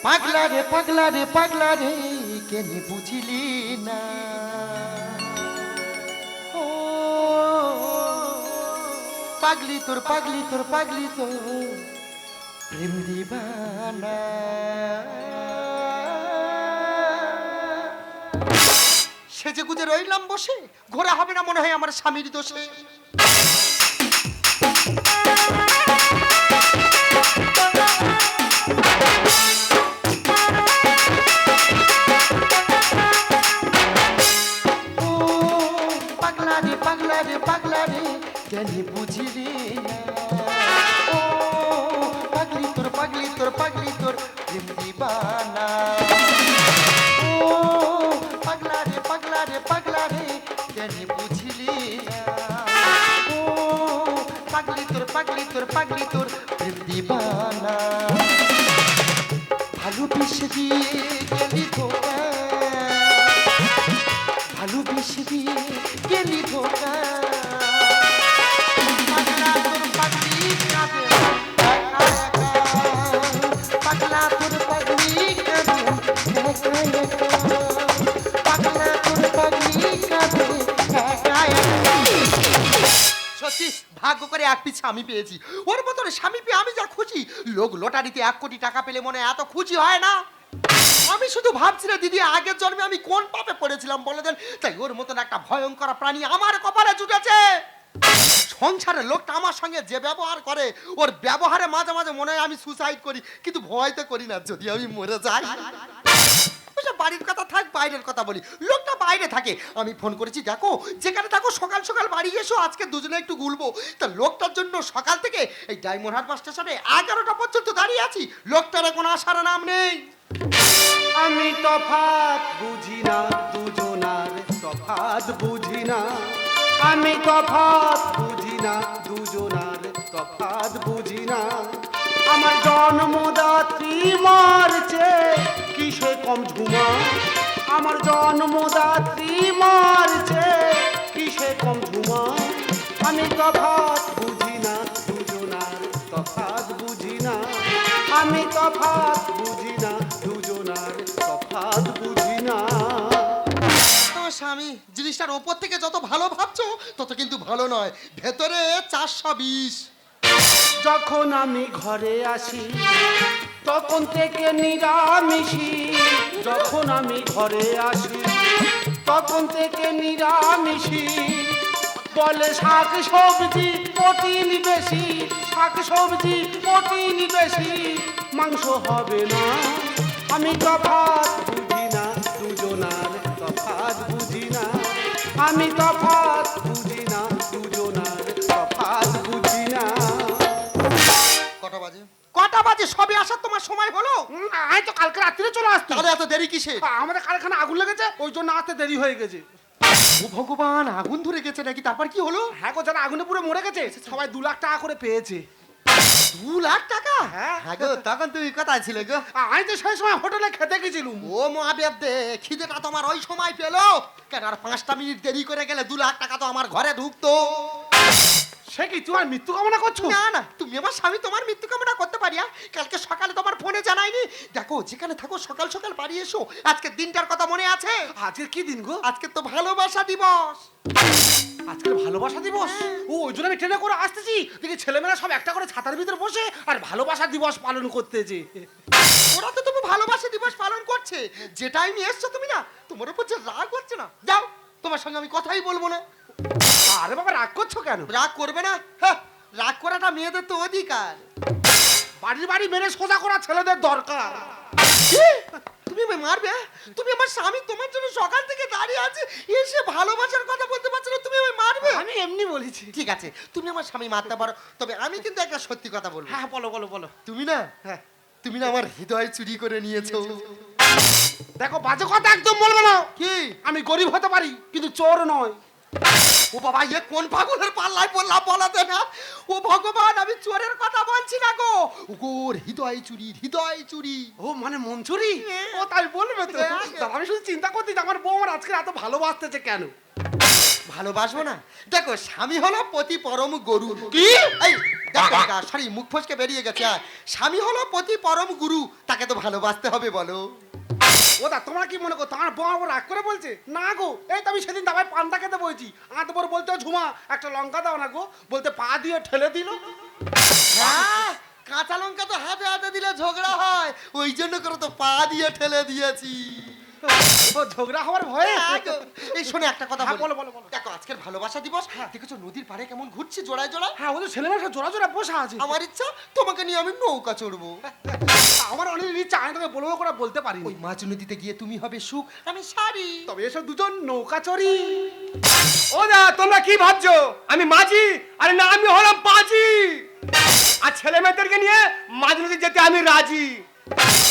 পাগলা রে পাগলা রে পাগলা রে কেনে বুঝিলি না ও পাগলি তোর পাগলি তোর পাগলি তোর প্রেম দিবানা সেজে গুজে রইলাম বসে ঘোরা হবে না মনে হয় আমার স্বামীর দোষে পাগলা রে পাগলা রে পাগলা রে কেন বুঝিলি না ও পাগলি তোর পাগলি তোর পাগলি তোর প্রেম দিবানা ও পাগলা রে পাগলা রে পাগলা রে কেন বুঝিলি না ও পাগলি তোর পাগলি তোর পাগলি তোর প্রেম দিবানা ভালোবেসে দিয়ে গেলি ধোকা ভালোবেসে দিয়ে গেলি ধোকা পাগলা তোর পাগলি কাঁদে একা একা পাগলা তোর পাগলি কাঁদে একা একা পাগলা তোর পাগলি কাঁদে একা একা সত্যি ভাগ্য করে এক পিছে আমি পেয়েছি ওর মতন স্বামী পেয়ে আমি যা খুশি লোক লটারিতে 1 কোটি টাকা পেলে মনে এত খুশি হয় না আমি শুধু ভাবছি না দিদি আগের জন্মে আমি কোন পাপে পড়েছিলাম বলে দেন তাই ওর মতন একটা ভয়ঙ্কর প্রাণী আমার কপালে জুটেছে সংসারের লোকটা আমার সঙ্গে যে ব্যবহার করে ওর ব্যবহারে মাঝে মাঝে মনে হয় আমি সুসাইড করি কিন্তু ভয় তো করি না যদি আমি মরে যাই বাড়ির কথা থাক বাইরের কথা বলি লোকটা বাইরে থাকে আমি ফোন করেছি দেখো যেখানে থাকো সকাল সকাল বাড়ি এসো আজকে দুজনে একটু ঘুরবো তা লোকটার জন্য সকাল থেকে এই ডায়মন্ড হারবার স্টেশনে 11টা পর্যন্ত দাঁড়িয়ে আছি লোকটার কোনো আসার নাম নেই আমি তফাৎ বুঝি না দুজনার তফাৎ বুঝি না আমি তফাৎ বুঝি না দুজনার তফাৎ বুঝি না আমার জন্মদাত্রী মারছে কিসে কম ঝুমা আমার জন্মদাত্রী মারছে কিসে কম ঝুমা আমি তফাৎ বুঝি না দুজনার তফাৎ বুঝি না আমি তফাৎ বুঝি না দুজনার তফাৎ বুঝি না তোমার স্বামী জিনিসটার ওপর থেকে যত ভালো ভাবছো তত কিন্তু ভালো নয় ভেতরে 420 যখন আমি ঘরে আসি তখন থেকে নিরামিষি যখন আমি ঘরে আসি তখন থেকে নিরামিষি বলে শাক সবজি প্রোটিন বেশি শাক সবজি প্রোটিন বেশি মাংস হবে না আমি তফাৎ বুঝি না দুজনার তফাৎ বুঝি না আমি তফাৎ বুঝি না দুজনার তফাৎ বুঝি না কটা বাজে সবে আসার তোমার সময় হলো আমি তো কালকে রাত্রিরে চলে আসতো তাহলে এত দেরি কিসে আমাদের কারখানা আগুন লেগেছে ওই জন্য আসতে দেরি হয়ে গেছে ও ভগবান আগুন ধরে গেছে নাকি তারপর কি হলো হ্যাঁ গো যারা আগুনে পুরো মরে গেছে সবাই 2 লাখ টাকা করে পেয়েছে 2 লাখ টাকা হ্যাঁ গো তখন তুমি কোথায় ছিলে গো আমি তো সেই সময় হোটেলে খেতে গেছিলুম ও মহাদেব দে খিদেটা তোমার ওই সময় পেলো কেন আর 5টা মিনিট দেরি করে গেলে 2 লাখ টাকা তো আমার ঘরে ঢুকতো সে কি তোমার মৃত্যু কামনা করছো না না তুমি আমার স্বামী তোমার মৃত্যু কামনা করতে পারিয়া কালকে সকালে তোমার ফোনে জানাইনি দেখো যেখানে থাকো সকাল সকাল বাড়ি এসো আজকে দিনটার কথা মনে আছে আজকে কি দিন গো আজকে তো ভালোবাসা দিবস আজকে ভালোবাসা দিবস ও ওই জন্য আমি ট্রেনে করে আসতেছি দেখি ছেলেমেয়েরা সব একটা করে ছাতার ভিতরে বসে আর ভালোবাসা দিবস পালন করতেছে ওরা তো তুমি ভালোবাসা দিবস পালন করছে যেটাই নিয়ে এসছো তুমি না তোমার উপর যে রাগ হচ্ছে না যাও তোমার সঙ্গে আমি কথাই বলবো না আরে বাবা রাগ করছো কেন রাগ করবে না হ্যাঁ, রাগ করাটা মেয়েদের তো অধিকার বাড়ির বাড়ি মেরে সোজা করা ছেলেদের দরকার কি? তুমি আমায় মারবে তুমি আমার স্বামী তোমার জন্য সকাল থেকে দাঁড়িয়ে আছে এসে ভালোবাসার কথা বলতে পারছো না তুমি আমায় মারবে আমি এমনি বলেছি ঠিক আছে তুমি আমার স্বামী মারতে পারো তবে আমি কিন্তু একটা সত্যি কথা বলবো হ্যাঁ বলো বলো বলো তুমি না হ্যাঁ তুমি না আমার হৃদয় চুরি করে নিয়েছো দেখো বাজে কথা একদম বলবে না কি আমি গরিব হতে পারি কিন্তু চোর নয় ও বাবা এ কোন পাগলের পাল্লায় পড়লাম বলাতে না ও ভগবান আমি চোরের কথা বলছি না গো ওর হৃদয় চুরি ও মানে মন চুরি ও তাই বলবে তো তা আমি শুধু চিন্তা করছি যে আমার বউ আমার আজকে এত ভালোবাসতেছে কেন ভালোবাসবো না দেখো স্বামী হলো পতি পরম গরু কি এই সরি মুখ ফসকে বেরিয়ে গেছে। স্বামী হলো পতি পরম গুরু, তাকে তো ভালোবাসতে হবে বলো। ও দা তোমরা কি মনে করো তোমার বউ আমার রাগ করে বলছে? না গো, এই তো আমি সেদিন দাবায় পান্তা খেতে বলছি, আঁতবর বলতে ঝুমা একটা লঙ্কা দাও না গো, বলতে পা দিয়ে ঠেলে দিল। হ্যাঁ, কাঁচা লঙ্কা তো হাতে হাতে দিলে ঝগড়া হয়, ওই জন্য করে তো পা দিয়ে ঠেলে দিয়েছি। ও ঝগড়া হওয়ার ভয়ে। এই শোনে একটা কথা হ্যাঁ, বলো বলো, বলো, বলো। দেখো আজকের ভালোবাসা দিবস, দেখেছো নদীর পাড়ে কেমন ঘুরছি জোড়ায় জোড়ায়। হ্যাঁ, ওদের ছেলেমেয়ে সব জোড়া জোড়া বসা আছে। আমার ইচ্ছা তোমাকে নিয়ে আমি নৌকা চড়বো। আমার অনেক ইচ্ছা, আমি তোকে বলবো করে বলতে পারি। ওই মাঝ নদীতে গিয়ে তুমি হবে সুখ, আমি শাড়ি। তবে এসব দুজন নৌকা চড়ি। ও দা তোমরা কি ভাবছো আমি মাঝি? আরে না, আমি হলাম পাজি। আর ছেলে মেয়েদেরকে নিয়ে মাঝ নদী যেতে আমি রাজি।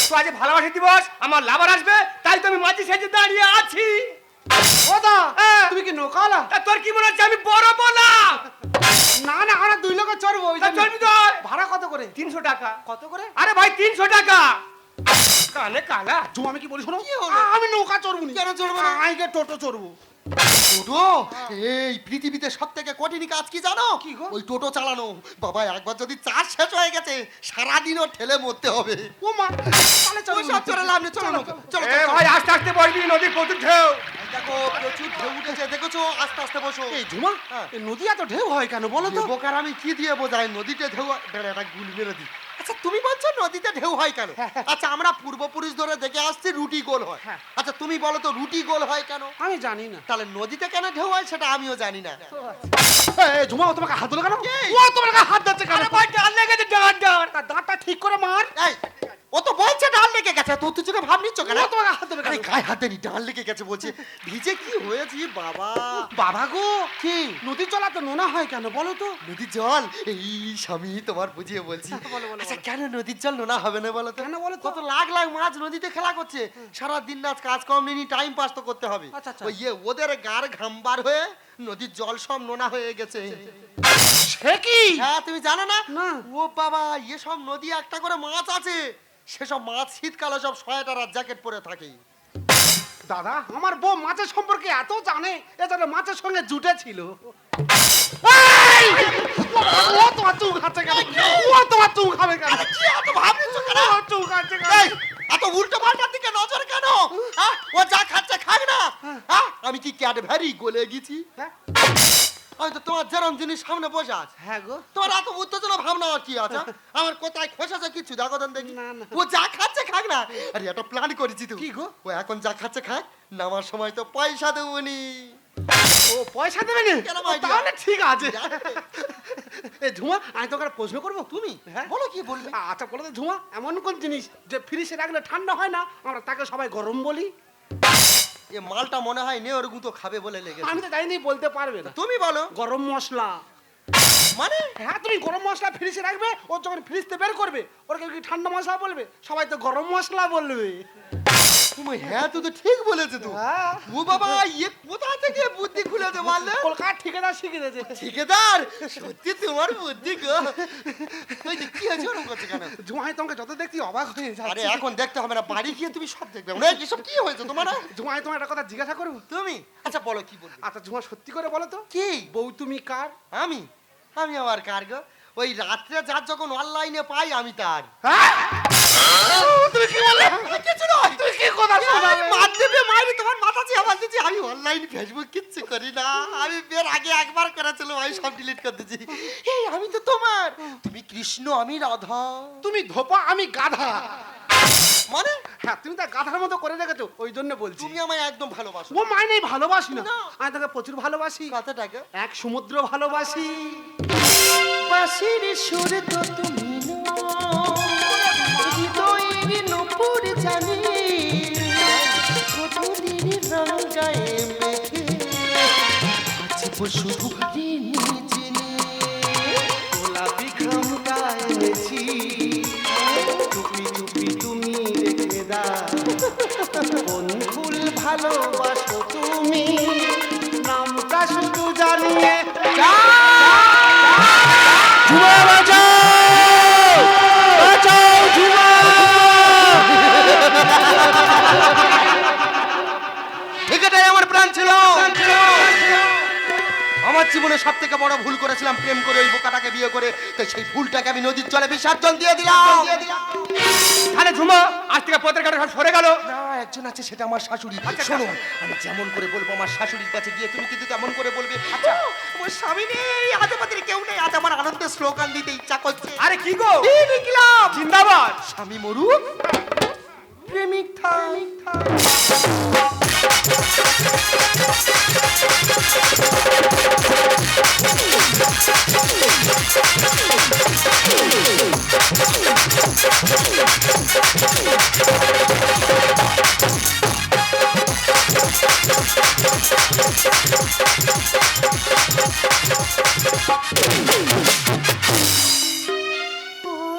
তো আজ ভালোবাসা দিবস, আমার লাভার আসবে, তাই তো আমি মাঝি সেজে দাঁড়িয়ে আছি। ও দা, হ্যাঁ। তুমি কি নৌকাওয়ালা? তা তোর কি মনে হচ্ছে আমি বড় বলা? না না, আমরা দুই লোক চড়বো। ওই তা জন্য। চলবি তো? ভাড়া কত করে? 300 টাকা। কত করে? আরে ভাই 300 টাকা। কানে কালা। জুমা, আমি কি বলি শোনো, কি হলো? আমি নৌকা চড়বো নি। কেন চড়বে না? আমি গিয়ে টোটো চড়বো। টোটো? এই পৃথিবীতে সব থেকে কঠিন কাজ কি জানো? কি গো? ওই টোটো চালানো। বাবা একবার যদি চার্জ শেষ হয়ে গেছে, সারাদিনও ঠেলে মরতে হবে। ও মা, তাহলে চলো। ওই সব চলে লাভ নেই, চলো নৌকা, চলো, এ চলো, ভাই চলো। আস্তে আস্তে বসবি, নদীর প্রচুর ঢেউ। এই দেখো প্রচুর ঢেউ উঠেছে, দেখেছো? আস্তে আস্তে বসো। এই ঝুমা, হ্যাঁ। এই নদী এত ঢেউ হয় কেন বলো তো? বোকার আমি কি দিয়ে বোঝাই নদীতে ঢেউ হয়? দাঁড়া, একটা গুলি মেরে দিই। আচ্ছা তুমি বলছো নদীতে ঢেউ হয় কেন? আচ্ছা আমরা পূর্বপুরুষ ধরে দেখে আসছি রুটি গোল হয়। হ্যাঁ। আচ্ছা তুমি বলো তো রুটি গোল হয় কেন? আমি জানি না। তাহলে নদীতে কেন ঢেউ হয় সেটা আমিও জানি না। এই ঝুমা, ও তোমাকে হাত দিল কেন? কে? ও তোমাকে হাত দিচ্ছে কেন? আরে ভাই ডাল লেগেছে, ডাল ডাল। তার দাঁতটা ঠিক করে মার। এই ও তো বলছে ডাল লেগে গেছে, তো তুই ভাব নিচ্ছ কেন? ও তোমাকে হাত দেবে আরে কেন? গায়ে হাত দেনি, ডাল লেগে গেছে বলছে। ভিজে কি হয়েছি বাবা? বাবা গো, কি নদী চলা তো নোনা হয় কেন বলো তো? নদীর জল? এই স্বামী তোমার বুঝিয়ে বলছি। বলো, বলো, আচ্ছা কেন নদীর জল নোনা হবে না বলো তো? কেন বলো তো? কত লাখ লাখ মাছ নদীতে খেলা করছে, সারা দিন রাত কাজ কম নেই, টাইম পাস তো করতে হবে। আচ্ছা, আচ্ছা। ওই ওদের গার ঘামবার হয়ে নদীর জল সব নোনা হয়ে গেছে। সে কি? হ্যাঁ তুমি জানো না? না। ও বাবা সব নদী একটা করে মাছ আছে, সেসব মাছ শীতকালে সব সোয়েটার আর জ্যাকেট পরে থাকে। দাদা, আমার বউ মাছের সম্পর্কে এত জানে, এজন্য মাছের সঙ্গে জুটে ছিল। এই! ও তোমার চুল খাচ্ছে কেন? ও তোমার চুল খাবে কেন? কি এত ভাবনিস কেন? ও চুল খাচ্ছে কেন? এই, এত উল্টো পাল্টার দিকে নজর কেন? হ্যাঁ? ও যা খাচ্ছে খাক না। হ্যাঁ? আমি কি ক্যাডবেরি গলে গেছি? হ্যাঁ? হয়তো তোমার যেরম জিনিস সামনে বসে আছে, হ্যাঁ গো। তোমার এত উত্তেজনা ভাবনা আর কি আছে? আমার কোথায় খোসাছে কিছু দেখো দেন দেখি। না, না। ও যা খাচ্ছে খাক না। আরে একটা প্ল্যান করেছি তো। কি গো? ও এখন যা খাচ্ছে খাক, নামার সময় তো পয়সা দেবনি। ও পয়সা দেবে না? কেন ও, ভাই? তাহলে ঠিক আছে। এ ঝুমা, আমি তোকে একটা প্রশ্ন করবো। তুমি হ্যাঁ? বলো কি বলবে? আচ্ছা বলো তো ঝুমা, এমন কোন জিনিস যে ফ্রিজে রাখলে ঠান্ডা হয় না, আমরা তাকে সবাই গরম বলি? এ মালটা মনে হয় নেওর গুঁতো খাবে বলে লেগেছে। আমি তো জানি বলতে পারবে না। তুমি বলো। গরম মশলা। মানে হ্যাঁ, তুমি গরম মশলা ফ্রিজে রাখবে, ও যখন ফ্রিজতে বের করবে ওর কি ঠান্ডা মশলা বলবে? সবাই তো গরম মশলা বলবে। তুমি হ্যাঁ তুই তো ঠিক বলেছে তো। হ্যাঁ। ও বাবা কোথা থেকে বুদ্ধি খুলেছে বললে? কলকাতা ঠিকাদার শিখে দিয়েছে। ঠিকাদার সত্যি তোমার বুদ্ধি গো। ওই যে কি হয়েছে ওরকম করছে কেন? জুমাই তোমাকে যত দেখছি অবাক হয়ে আরে যাচ্ছে। এখন দেখতে হবে না, বাড়ি গিয়ে তুমি সব দেখবে। মানে এসব কি হয়েছে তোমার? জুমাই তোমার একটা কথা জিজ্ঞাসা করবো? তুমি আচ্ছা বলো কি বলবে? আচ্ছা জুমা, সত্যি করে বলো তো, কি বউ তুমি কার? আমি আমি আবার কার গো? ওই রাত্রে যার যখন অনলাইনে পাই আমি তার। হ্যাঁ? তুমি কি বললে? কিছু নয়। তুমি কি কথা শোনালে? মার দেবে মারি, তোমার মাথা চেয়ে দিচ্ছি। আমি অনলাইন ফেসবুক কিচ্ছু করি না। আমি বের আগে একবার করেছিলাম, আমি সব ডিলিট করে দিয়েছি। এই আমি তো তোমার, তুমি কৃষ্ণ আমি রাধা। তুমি ধোপা, আমি গাধা। মানে হ্যাঁ, তুমি তার গাধার মতো করে রেখেছো, ওই জন্য বলছি। তুমি আমায় একদম ভালোবাসো। ও মাইনে ভালোবাসি না, না। আমি তাকে প্রচুর ভালোবাসি। কথাটাকে এক সমুদ্র ভালোবাসি। বাঁশির সুর তো তুমি হৃদয়ের নূপুর জানি, কতদিন রং গায়ে মেখে আছে শুধু চিনি। গোলাপি খাম গায়েছি, টুপি টুপি তুমি রেখে দাও। কোন ফুল ভালোবাসো তুমি, নামটা শুধু জানিয়ে এটাই আমার প্ল্যান ছিল। আমার জীবনে জীবনে সব থেকে বড় ভুল করেছিলাম প্রেম করে ওই বোকাটাকে বিয়ে করে, তো সেই ভুলটাকে আমি নদীর জলে বিসর্জন দিয়ে দিলাম। তাহলে ঝুমা আজ থেকে পথের কাটা সব সরে গেল। না, একজন আছে, সেটা আমার শাশুড়ি। আচ্ছা, শোনো, আমি যেমন করে বলবো আমার শাশুড়ির কাছে গিয়ে তুমি কিন্তু তেমন করে বলবে। আচ্ছা, আমার স্বামী নেই, আজ আমাদের কেউ নেই, আজ আমার আনন্দের স্লোগান দিতে ইচ্ছা করছে। আরে কি গো, এই লিখলাম, জিন্দাবাদ। স্বামী মরুক, প্রেমিক থাক।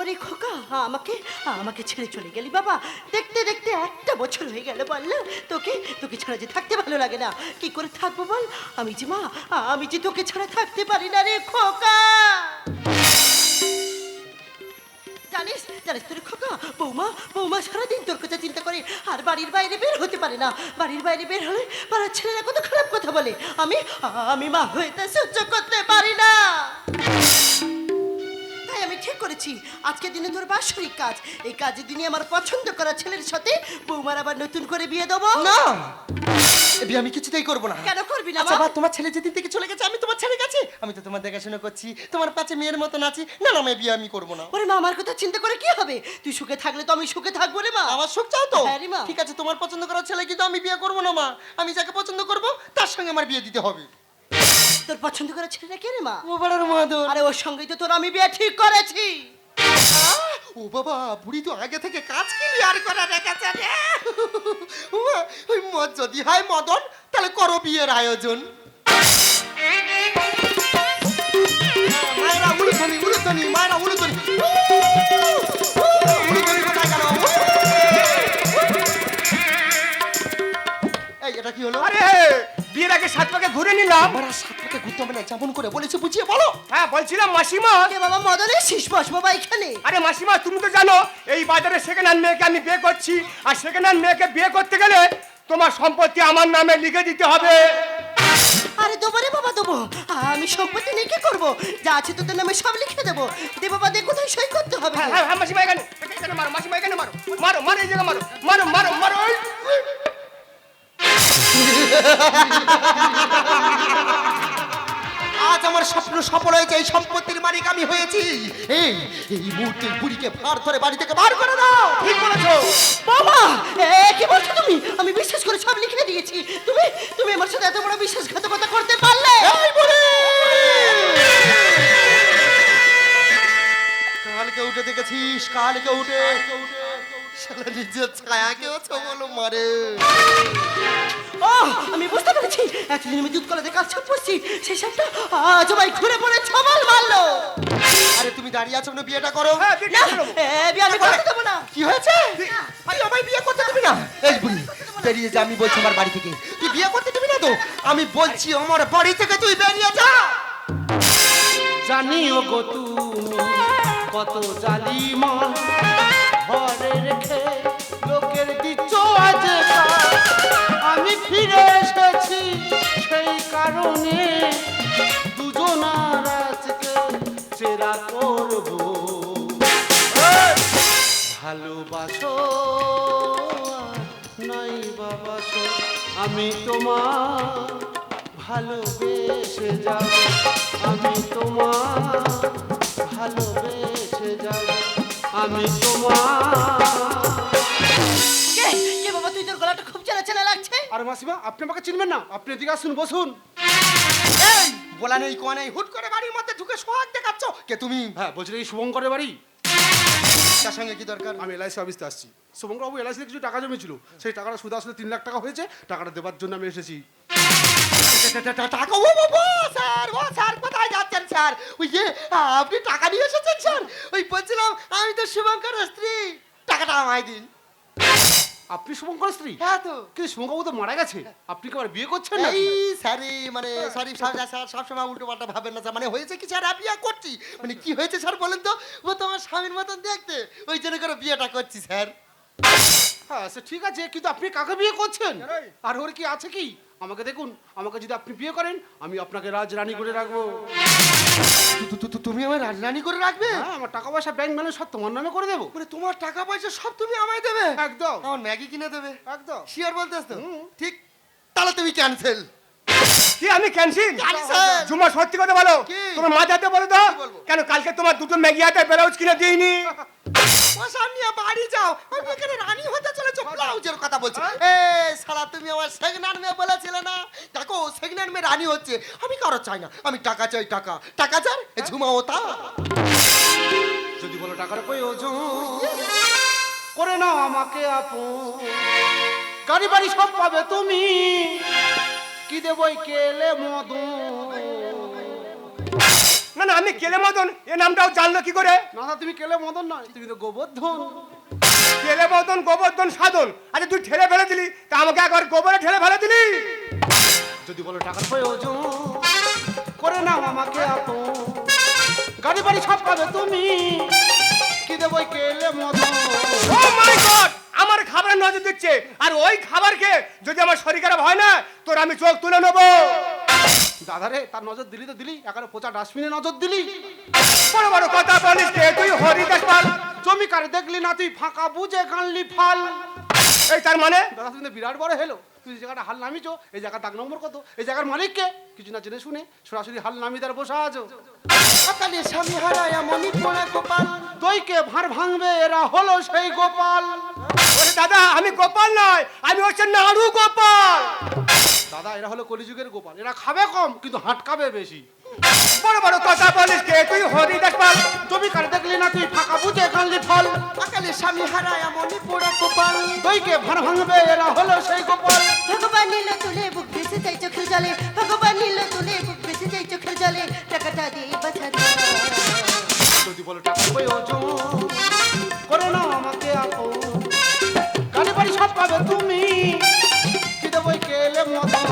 ওরে খোকা, আমাকে আমাকে ছেড়ে চলে গেলি বাবা। দেখতে দেখতে একটা বছর হয়ে গেল বললো। তোকে তোকে ছাড়া যে থাকতে ভালো লাগে না। কি করে থাকবো বল? আমি যে মা, আমি যে তোকে ছাড়া থাকতে পারি না রে খোকা। জানিস জানিস তোর খোকা, বৌমা বৌমা সারাদিন তোর কথা চিন্তা করে আর বাড়ির বাইরে বের হতে পারে না। বাড়ির বাইরে বের হলে পাড়ার ছেলেরা কত খারাপ কথা বলে। আমি আমি মা হয়ে তা সহ্য করতে পারি না। তাই আমি ঠিক করেছি আজকে দিনে তোর বাৎসরিক কাজ, এই কাজের দিনে আমার পছন্দ করা ছেলের সাথে বৌমার আবার নতুন করে বিয়ে দেবো। না, এ বিয়ে আমি কিছুতেই করবো না। কেন করবি না আচ্ছা মা? বা, তোমার ছেলে যেদিন থেকে চলে গেছে আমি তোমার ছেলে গেছে, আমি তো তোমার দেখাশোনা করছি, তোমার পাশে মেয়ের মতন আছি। না না, আমি বিয়ে আমি করবো না। ওরে মা, আমার কথা চিন্তা করে কি হবে? তুই সুখে থাকলে তো আমি সুখে থাকবো রে মা। আমার সুখ চাও তো? হ্যাঁ রে মা। ঠিক আছে, তোমার পছন্দ করা ছেলে কিন্তু আমি বিয়ে করবো না মা। আমি যাকে পছন্দ করবো তার সঙ্গে আমার বিয়ে দিতে হবে। তোর পছন্দ করা ছেলেটা কে রে মা? ও বাড়ার মাদর। আরে ওর সঙ্গেই তো তোর আমি বিয়ে ঠিক করেছি। ও বাবা, বুড়ি তো আগে থেকে কাজ ক্লিয়ার করে রেখেছে রে। ও মা, ওই মদ যদি হয় মদন, তাহলে করো বিয়ের আয়োজন। মায়েরা উলুধ্বনি, উলুধ্বনি, মায়েরা উলুধ্বনি। উলুধ্বনি কোথায় গেল? এই, এটা কি হলো? আরে বিয়ের আগে সাত পাকে ঘুরে নিলাম। আমার আর সাত পাকে ঘুরতে হবে না, যেমন করে বলেছে বুঝিয়ে বলো। হ্যাঁ বলছিলাম মাসিমা। কে বাবা মদনের শীষ বস বাবা এখানে? আরে মাসিমা, তুমি তো জানো এই বাজারে সেকেন্ড হ্যান্ড মেয়েকে আমি বিয়ে করছি, আর সেকেন্ড হ্যান্ড মেয়েকে বিয়ে করতে গেলে তোমার সম্পত্তি আমার নামে লিখে দিতে হবে। আরে দেবো রে বাবা দেবো। আমি সম্পত্তি নিয়ে কি করবো? যা আছে তোদের নামে সব লিখে দেবো। দে বাবা, দে কোথায় সই করতে হবে? হ্যাঁ হ্যাঁ হ্যাঁ, মাসিমা এখানে এখানে মারো, মাসিমা এখানে মারো, মারো মারো, এই জায়গা মারো, মারো মারো মারো। আজ আমার স্বপ্ন সফল হয়েছে, এই সম্পত্তির মালিক আমি হয়েছি। এই এই মুহূর্তে বুড়িকে ভার ধরে বাড়ি থেকে বার করে দাও। ঠিক বলেছো। বাবা, কি বলছো তুমি? আমি বিশ্বাস করে সব লিখে দিয়েছি। তুমি তুমি আমার সাথে এত বড় বিশ্বাসঘাতকতা করতে পারলে? এই বুড়ি! কালকে উঠে দেখেছিস, কালকে উঠে শালা নিজের ছায়াকেও ছবল মারে। ও, আমি বুঝতে পেরেছি। এতদিন আমি দুধ কলাতে কাজ করছি, সেই সবটা আজ ভাই ঘুরে পড়ে ছবল মারলো। আরে তুমি দাঁড়িয়ে আছো না, বিয়েটা করো। হ্যাঁ বিয়ে না, করে নেবো। বিয়ে আমি করতে দেবো না। কি হয়েছে? আরে আমায় বিয়ে করতে দিবি না? এই বুড়ি, বেরিয়ে যা, আমি বলছি আমার বাড়ি থেকে। তুই বিয়ে করতে দিবি না তো? আমি বলছি আমার বাড়ি থেকে তুই বেরিয়ে যা। জানিও গো তুমি কত জালিমা, ঘরে রেখে লোকের দিচ্ছ আজ কাল। আমি ফিরে এসেছি সেই কারণে দুজনার আজকে চেরা করব। ভালোবাসো নাই বাবাসো, আমি তোমার ভালোবেসে যাব, আমি তোমার ভালোবেসে যাব, আমি তোমার। কে কে বাবা, তুই তোর গলাটা খুব চেনা চেনা লাগছে। আরে মাসিমা, আপনি আমাকে চিনবেন না? আপনি এদিকে আসুন, বসুন। এই বলা নেই কোয়া নেই, হুট করে বাড়ির মধ্যে ঢুকে সোহাগ দেখাচ্ছ। কে তুমি? হ্যাঁ, বলছিলেন এই শুভঙ্করের বাড়ি? তার সঙ্গে কি দরকার? আমি এলআইসি অফিসে আসছি। শুভঙ্করবাবু এলআইসিতে কিছু টাকা জমেছিল, সেই টাকাটা সুদ আসলে 3 লাখ টাকা হয়েছে, টাকাটা দেবার জন্য আমি এসেছি। টাকা? ও বাবা, স্যার, ও স্যার কোথায় যাচ্ছেন স্যার? ওই যে আপনি টাকা নিয়ে এসেছেন স্যার? ওই বলছিলাম আমি তো শুভঙ্করের স্ত্রী, টাকাটা আমায় দিন। আপনি শুভঙ্করের স্ত্রী? হ্যাঁ তো। কিন্তু শুভঙ্করবাবু তো মারা গেছে, আপনি কি আবার বিয়ে করছেন না? এই স্যারই মানে সরি স্যার, সবসময় উল্টো পাল্টা ভাবেন না স্যার। মানে হয়েছে কি স্যার, বিয়ে করছি। মানে কি হয়েছে স্যার বলেন তো? ও তো আমার স্বামীর মতন দেখতে, ওই জন্য করে বিয়েটা করছি স্যার। হ্যাঁ সে ঠিক আছে, কিন্তু আপনি কাকে বিয়ে করছেন? আর ওর কি আছে কি? আমাকে দেখুন, আমাকে যদি আপনি বিয়ে করেন আমি আপনাকে রাজরানী করে রাখবো। তুমি আমার রাজরানী করে রাখবে? হ্যাঁ, আমার টাকা পয়সা ব্যাংক ব্যালেন্স সব তোমার নামে করে দেবো। মানে তোমার টাকা পয়সা সব তুমি আমায় দেবে? একদম আমার ম্যাগি কিনে দেবে? একদম। শিওর বলতেছ তো? ঠিক, তাহলে তুমি ক্যান্সেল। কি আমি ক্যান্সিল? Cancel! ঝুমা সত্যি কথা বলো, কি? তোমার মাথাতে বলো তো, কি বলবো? কেন কালকে তোমার দুটো ম্যাগি হাতে ব্লাউজ কিনে দিইনি? পোশাক নিয়ে বাড়ি যাও, আমি এখানে রানী হতে চলেছো, ব্লাউজের কথা বলছি। এ শালা, তুমি আমার সেগনার মেয়ে বলেছিলে না? দেখো সেগনার মেয়ে রানী হচ্ছে, আমি কারো চাই না, আমি টাকা চাই, টাকা। টাকা চাই, ঝুমাও তা। যদি বলো টাকার প্রয়োজন করে নাও আমাকে আপন, গাড়ি বাড়ি সব পাবে তুমি, কি দেবই কেলে মদন। না না, আমি কেলে মদন এ নামটাও জানলো কি করে? না না, তুমি কেলে মদন নয়, তুমি তো গোবর্ধন। কেলে মদন গোবর্ধন সাধন। আচ্ছা তুই ঠেলে ফেলে দিলি, তা আমাকে একবার গোবরে ঠেলে ফেলে দিলি। যদি বলো টাকার প্রয়োজন করে নাও আমাকে আপন, গাড়ি বাড়ি সব পাবে তুমি, কি দেবই কেলে মদন। ও মাই গড, আমার খাবারের নজর দিচ্ছে, আর ওই খাবার খেয়ে যদি আমার শরীর খারাপ হয় না, তোর আমি চোখ তুলে নেবো। দাদারে, তার নজর দিলি তো দিলি, এখানে পচা ডাস্টবিনে নজর দিলি। বড় বড় কথা বলিস কে তুই, হরিদাস পাল। জমিকার দেখলি না তুই, ফাঁকা বুঝে কানলি ফাল। এই তার মানে? দাদা তুমি তো বিরাট বড় হেলো, তুই যে জায়গাটা হাল নামিছো, এই জায়গার দাগ নম্বর কত, এই জায়গার মালিককে কিছু না জেনে শুনে সরাসরি হাল নামিয়ে তার বসা আছো। সকালে স্বামী হারায় মনি পোড়া গোপাল, দইকে ভাঁড় ভাঙবে এরা হলো সেই গোপাল। ওরে দাদা, আমি গোপাল নয়, আমি হচ্ছে নাড়ু গোপাল। দাদা এরা হলো কলিযুগের গোপাল, এরা খাবে কম কিন্তু হাঁটকাবে বেশি। বড় বড় কথা বলিস কে তুই, হরিদাস পাল। জমিকার দেখলি না তুই, ফাঁকা বুঝে কানলি ফল। সকালে স্বামী হারায় মনি পোড়া গোপাল, দইকে ভাঁড় ভাঙবে এরা হলো সেই গোপাল। ভগবান নিল তুলে বুক ভেসে যাই চোখের জলে, ভগবান নিল তুলে বুক ভেসে যাই চোখের জলে, টাকাটা দিয়ে বাঁচা দাও। যদি বলো টাকার প্রয়োজন করে নাও আমাকে আপন, গাড়ি বাড়ি সব পাবে তুমি, কি দেবই কেলে মদন।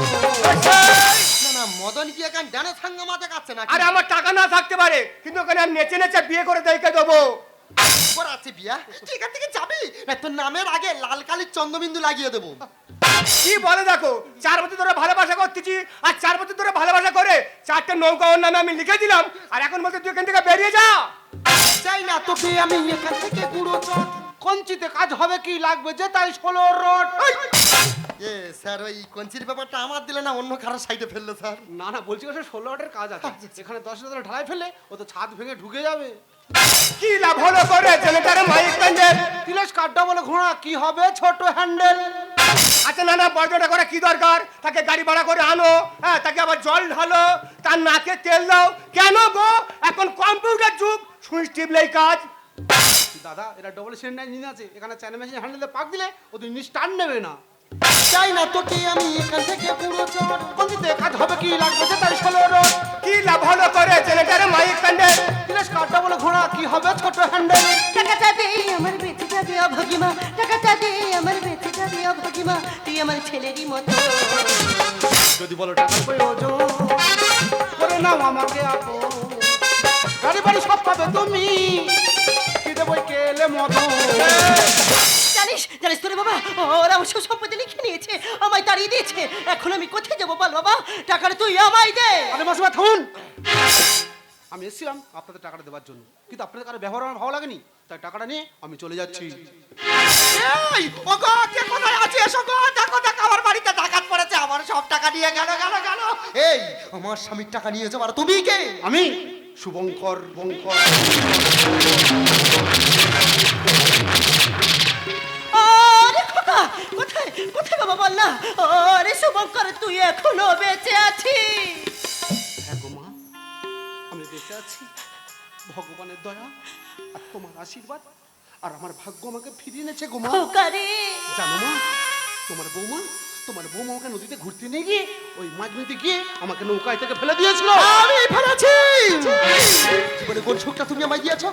না না, মদন কি এখন ডানে সাঙ্গা দেখাচ্ছে না? আরে আমার টাকা না থাকতে পারে, কিন্তু ওখানে আমি নেচে নেচে বিয়ে করে দেখে দেবো। আছে বিয়া, তুই এখান থেকে যাবি না, তোর নামের আগে লাল কালির চন্দ্রবিন্দু লাগিয়ে দেবো। কি বলে দেখো, 4 বছর ধরে ভালোবাসা করতেছি, আর 4 বছর ধরে ভালোবাসা করে 4টে নৌকা ওর নামে আমি লিখে দিলাম, আর এখন বলতে তুই এখান থেকে বেরিয়ে যা। চাই না তোকে আমি এখান থেকে গুঁড়ো চট। কঞ্চিতে কাজ হবে কি লাগবে যে তাই 16 রড। এ স্যার, ওই কঞ্চির ব্যাপারটা আমার দিলে না অন্য কারোর সাইডে ফেললো স্যার। না না, বলছি ওটা 16 রডের কাজ আছে, এখানে 10 রডের ঢালাই ফেলে ও তো ছাদ ভেঙে ঢুকে যাবে। কি লাভ হলো করে জেনারেটরে মাইক প্যান্ডেল? তিলেশ কাঠটা বলে ঘোড়া, কি হবে ছোট হ্যান্ডেল। আচ্ছা না না, বড়টা করে কি দরকার? তাকে গাড়ি ভাড়া করে আনো, হ্যাঁ, তাকে আবার জল ঢালো, তার নাকে তেল দাও। কেন গো, এখন কম্পিউটার যুগ, সুইচ টিপলেই কাজ। দাদা এরা ডবল সিলিন্ডার ইঞ্জিন আছে, এখানে চায়না মেশিন হ্যান্ডেলে পাক দিলে ও তো ইঞ্জিন স্টার্ট নেবে না। চাই না তোকে আমি এখান থেকে গুঁড়ো চট। কঞ্চিতে কাজ হবে কি লাগবে যে তাই 16 রড। কি লাভ হলো করে জেনারেটরে মাইক প্যান্ডেল? তিলেশ কাঠটা বলে ঘোড়া, কি হবে ছোট হ্যান্ডেল। টাকাটা দে আমার বেঁচে যাবে অভাগিমা, টাকাটা দে আমার বেঁচে যাবে অভাগিমা, তুই আমার ছেলেরই মতো। যদি বলো টাকার প্রয়োজন করে নাও আমাকে আপন, গাড়ি বাড়ি সব পাবে তুমি, কি দেবই কেলে মদন। জানিস জানিস তোরে বাবা, ওরা অবশ্য সম্পত্তি লিখে নিয়েছে, আমায় তাড়িয়ে দিয়েছে, এখন আমি কোথায় যাবো বল বাবা, টাকাটা তুই আমায় দে। আরে মাসিমা থামুন, আমি এসেছিলাম আপনাদের টাকাটা দেওয়ার জন্য, কিন্তু আপনাদের কারো ব্যবহার আমার ভালো লাগেনি, তাই টাকাটা নিয়ে আমি চলে যাচ্ছি। এই ওগো, কে কোথায় আছে? এসো গো, দেখো দেখো আমার বাড়িতে ডাকাত পড়েছে, আমার সব টাকা নিয়ে গেল গেল গেল। এই আমার স্বামীর টাকা নিয়ে যাবার তুমি কে? আমি শুভঙ্কর বঙ্কর। আরে খোকা, কোথায় কোথায় বাবা বল না, আরে শুভঙ্কর তুই এখনো বেঁচে আছিস? হ্যাঁ গো মা, আমি বেঁচে আছি, ভগবানের দয়া আর তোমার আশীর্বাদ, আর আমার ভাগ্য আমাকে ফিরিয়ে এনেছে গো মা। খোকা রে, জানো মা, তোমার বৌমা আমাকে নদীতে ঘুরতে নিয়ে গিয়ে ওই মাছ নিতে গিয়ে আমাকে নৌকায় থেকে ফেলে দিয়েছিল। আমি ফেলেছি। জীবনে কোন সুখটা তুমি আমায় দিয়েছো?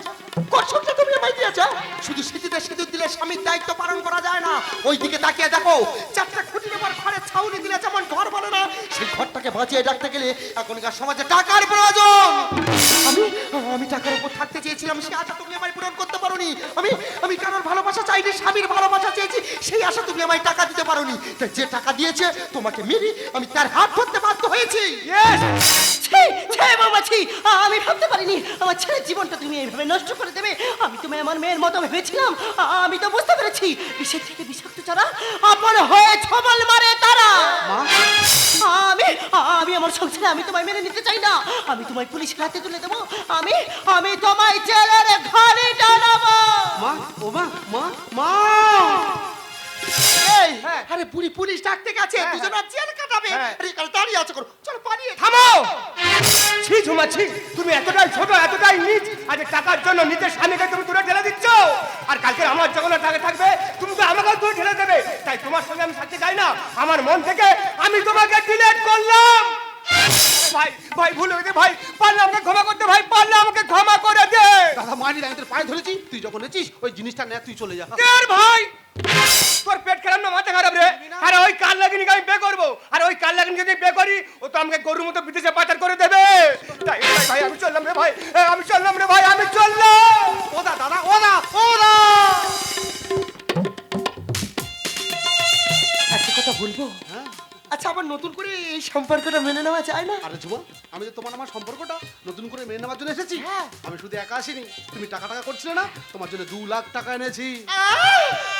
কোন সুখটা তুমি আমায় দিয়েছো? শুধু স্মৃতিতে সিঁদুর দিলে স্বামীর দায়িত্ব পালন করা যায় না। ওই দিকে তাকিয়ে দেখো, 4টা খুঁটির উপর ঘরে ছাউনি দিলে যেমন ঘর বলে না, সেই ঘরটাকে বাঁচিয়ে রাখতে গেলে এখনকার সমাজে টাকার প্রয়োজন। আমি টাকার উপর থাকতে চেয়েছিলাম সেই আশা তুমি আমায় পূরণ করতে পারোনি। আমি আমি কারোর ভালোবাসা চাইনি, স্বামীর ভালোবাসা চেয়েছি, সেই আশা তুমি আমায় টাকা দিতে পারোনি। তাই যে টাকা দিয়েছে তোমাকে মেরে আমি তার হাত ধরতে বাধ্য হয়েছি। ছি, ছি বাবা, ছি। আমি ভাবতে পারিনি আমার ছেলের জীবনটা তুমি এইভাবে নষ্ট করে দেবে। আমি তুমি আমার মেয়ের মতো ভেবেছিলাম। আমি তো বুঝতে পেরেছি বিষের থেকে বিষাক্ত যারা আপন হয়ে ছবল মারে তারা। আমি আমি আমার সংসারে আমি তোমায় মেনে নিতে চাই না। আমি তোমায় পুলিশের হাতে তুলে দেবো। আমি আমি তোমায় জেলের ঘরে টানাবো। মা, ও মা, মা, মা। এই, আরে পুরি পুলিশ ডাকতে গেছে, দুজন আর জেল কাটাবে। হ্যাঁ। আরে এখানে দাঁড়িয়ে আছো করো, চলো পালিয়ে। থামো! ছি ঝুমা ছি, তুমি এতটাই ছোট, এতটাই নিচ, আজ টাকার জন্য নিজের স্বামীকে তুমি দূরে ঠেলে দিচ্ছ। আর কালকে আমার যখন টাকা থাকবে তুমি তো আমাকেও দূরে ঠেলে দেবে। তাই তোমার সঙ্গে আমি থাকতে চাই না। আমার মন থেকে আমি তোমাকে ডিলিট করলাম। ভাই ভাই ভুল হয়েছে ভাই, পারলে আমাকে ক্ষমা করতে ভাই, পারলে আমাকে ক্ষমা করে দে। দাদা মানি আমি তোর পায়ে ধরেছি, তুই যখন নেছিস ওই জিনিসটা নে, তুই চলে যা। কেন ভাই, তোর পেট খারাপ না মাথা খারাপ রে? আরে ওই কাল লাগিনিকে আমি বে করবো, আর ওই কাল লাগিনি যদি বে করি ও তো আমাকে গরুর মতো বিদেশে পাচার করে দেবে। তাই তাই ভাই আমি চললাম রে ভাই, আমি চললাম রে ভাই, আমি চললাম। ওদা দাদা, ওদা, ওদা। একটা কথা বলবো? আচ্ছা, আবার নতুন করে এই সম্পর্কটা মেনে নেওয়া যায় না? আরে ঝুমা, আমি যে তোমার আমার সম্পর্কটা নতুন করে মেনে নেওয়ার জন্য এসেছি। হ্যাঁ। আমি শুধু একা আসিনি, তুমি টাকা টাকা করছিলে না, তোমার জন্য 2 লাখ টাকা এনেছি।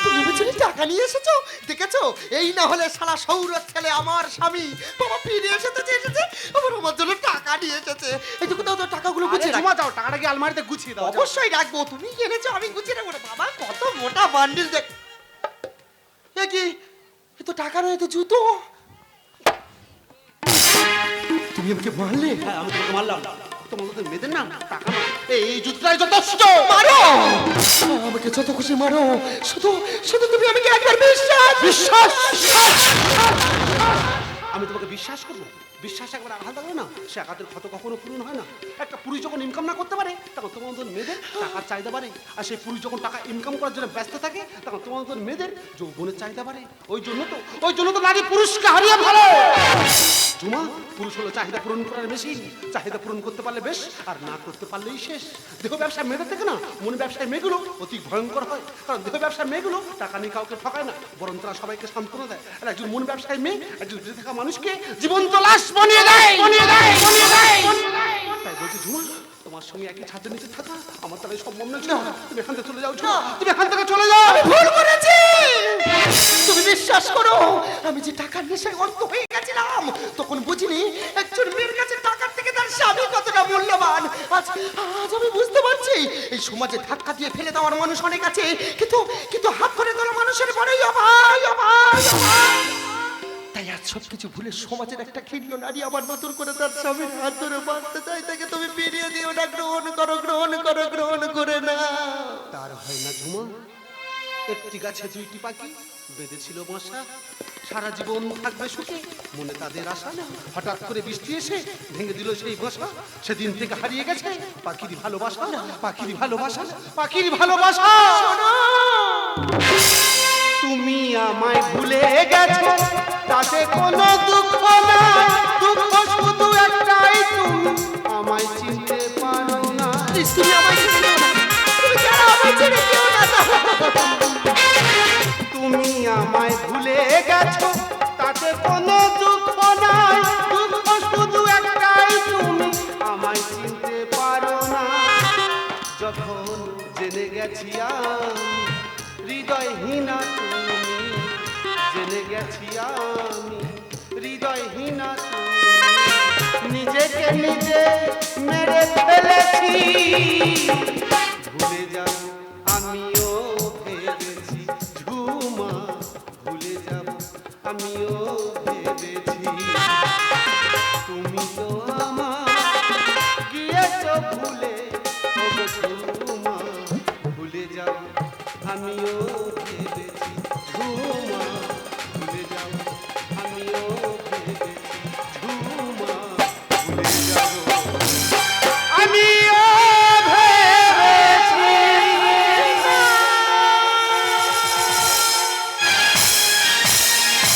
তুমি বুঝলি টাকা নিয়ে এসেছো? দেখেছো, এই না হলে সারা সৌরভ ছেলে আমার স্বামী বাবা ফিরে এসেছে, যে এসেছে আবার আমার জন্য টাকা নিয়ে এসেছে। এই তো কোথাও তো টাকাগুলো আরে গুছিয়ে রাখো। ঝুমা যাও, টাকাটা কি আলমারিতে গুছিয়ে দাও। যাও। অবশ্যই রাখবো, তুমি এনেছো আমি গুছিয়ে রাখবো না। বাবা কত মোটা বান্ডিল দেখ। এ কি, এ তো টাকা নয়, এ তো জুতো। তুমি আমাকে মারলে? হ্যাঁ, আমি তোমাকে মারলাম। তোমার মতো মেয়েদের না টাকা না, এই জুতোটাই যথেষ্ট। মারো আমাকে যত খুশি মারো, শুধু শুধু তুমি আমাকে একবার বিশ্বাস বিশ্বাস আমি তোমাকে বিশ্বাস করবো? বিশ্বাস একবার আঘাত লাগবে না, সে আঘাতের ক্ষত কখনো পূরণ হয় না। একটা পুরুষ যখন ইনকাম না করতে পারে তখন তোমার মতন মেয়েদের টাকার চাহিদা বাড়ে। আর সেই পুরুষ যখন টাকা ইনকাম করার জন্য ব্যস্ত থাকে তখন তোমার মতন মেয়েদের যৌবনের চাহিদা বাড়ে। ওই জন্য তো নারী পুরুষকে হারিয়ে ভালো। ঝুমা, পুরুষ হলো চাহিদা পূরণ করার মেশিন। চাহিদা পূরণ করতে পারলে বেশ, আর না করতে পারলেই শেষ। দেহ ব্যবসায় মেয়েদের থেকে না মন ব্যবসায় মেয়েগুলো অতি ভয়ঙ্কর হয়। কারণ দেহ ব্যবসায় মেয়েগুলো টাকা নিয়ে কাউকে ঠকায় না, বরং তারা সবাইকে সান্ত্বনা দেয়। আর একজন মন ব্যবসায়ী মেয়ে একজন বেঁচে থাকা মানুষকে জীবন্ত লাশ বানিয়ে দেয়। তাই বলছি ঝুমা, তোমার সঙ্গে একই ছাদের নিচে থাকা আমার তাহলে সম্ভব নয়। তুমি এখান থেকে চলে যাও ঝুমা, তুমি এখান থেকে চলে যাও। ভুল করেছি। তুমি বিশ্বাস করো, আমি যে টাকার নেশায় অর্থ হয়ে গেছিলাম তখন বুঝিনি একজন মেয়ের কাছে টাকার থেকে তার স্বামী কতটা মূল্যবান। আজ আজ আমি বুঝতে পারছি এই সমাজে ধাক্কা দিয়ে ফেলে দেওয়ার মানুষ অনেক আছে, কিন্তু কিন্তু হাত ধরে দেওয়ার মানুষের বড়ই অভাব। তাই আজ সবকিছু ভুলে সমাজের একটা ঘৃণ্য নারী আবার নতুন করে তার স্বামীর হাত ধরে বাঁধতে চাই, তাকে তুমি ফিরিয়ে দিও না। গ্রহণ করো, গ্রহণ করো, গ্রহণ করে না। তার হয় না ঝুমা, একটি গাছে 2টি পাখি বেঁধেছিল বাসা, সারা জীবন থাকবে সুখে মনে তাদের আশা। হঠাৎ করে বৃষ্টি এসে ভেঙে দিল সেই বাসা। সেদিন থেকে হারিয়ে গেছে পাখির ভালোবাসা, পাখির ভালোবাসা, পাখির ভালোবাসা। তুমি আমায় ভুলে গেছো, তাতে কোনো দুঃখ না। দুঃখ শুধু একটাই, তুমি আমায় চিনতে পারো না। তুমি আমায় ছেড়ে দিও না, তুমি ছাড়া আমায় ছেড়ে দিও না। তুমি আমায় ভুলে গেছো, তাতে কোনো দুঃখ নাই। দুঃখ শুধু একটাই, তুমি আমায় চিনতে পারো না। যখন জেনে গেছি আমি হৃদয়হীনা, তুমি জেনে গেছি আমি হৃদয়হীনা, তুমি নিজেকে নিজে মেরে ফেলেছি। ভুলে যাব আমিও ভেবেছি ঝুমা, ভুলে যাব আমিও ভেবেছি। তুমি তো আমার গিয়েছো ভুলে, ও ঝুমা, ভুলে যাব আমিও ভেবেছি ঝুমা।